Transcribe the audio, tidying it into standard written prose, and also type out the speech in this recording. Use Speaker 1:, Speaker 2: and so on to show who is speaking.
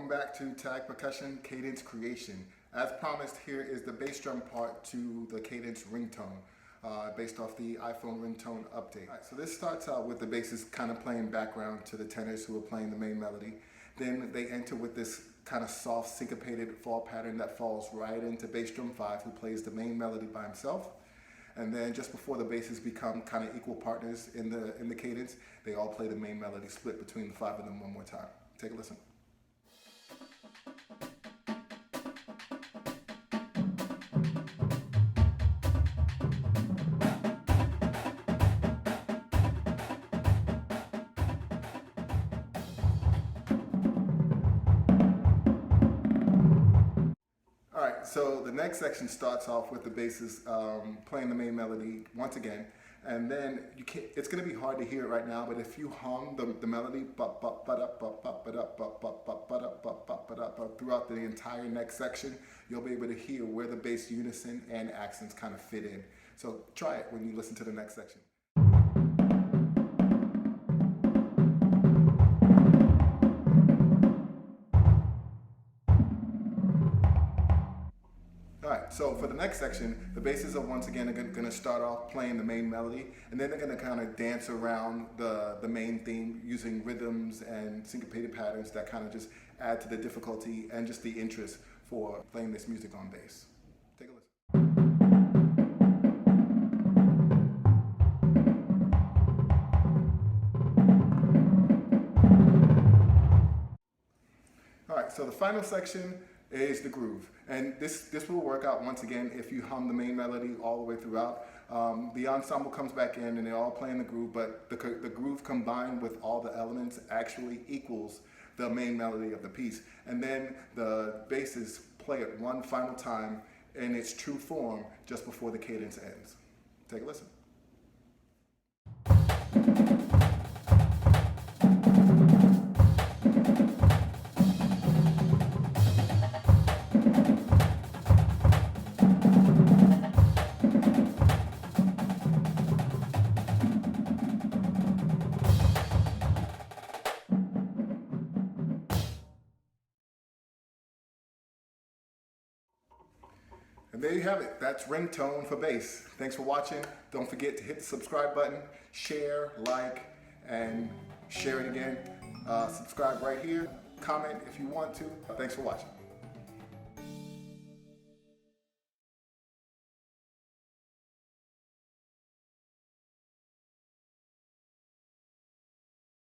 Speaker 1: Welcome back to Tag Percussion Cadence Creation. As promised, here is the bass drum part to the Cadence Ringtone, based off the iPhone Ringtone update. Right, so this starts out with the basses kind of playing background to the tenors who are playing the main melody. Then they enter with this kind of soft syncopated fall pattern that falls right into bass drum 5, who plays the main melody by himself. And then just before the basses become kind of equal partners in the cadence, they all play the main melody split between the 5 of them one more time. Take a listen. Alright, so the next section starts off with the basses playing the main melody once again, and then it's going to be hard to hear it right now, but if you hum the melody throughout the entire next section, you'll be able to hear where the bass unison and accents kind of fit in. So try it when you listen to the next section. Alright, so for the next section, the basses are once again going to start off playing the main melody, and then they're going to kind of dance around the main theme using rhythms and syncopated patterns that kind of just add to the difficulty and just the interest for playing this music on bass. Take a listen. Alright, so the final section is the groove, and this will work out once again if you hum the main melody all the way throughout. The ensemble comes back in and they're all playing the groove, but the groove combined with all the elements actually equals the main melody of the piece, and then the basses play it one final time in its true form just before the cadence ends. Take a listen. And there you have it. That's Ringtone for bass. Thanks for watching. Don't forget to hit the subscribe button, share, like, and share it again. Subscribe right here. Comment if you want to. Thanks for watching.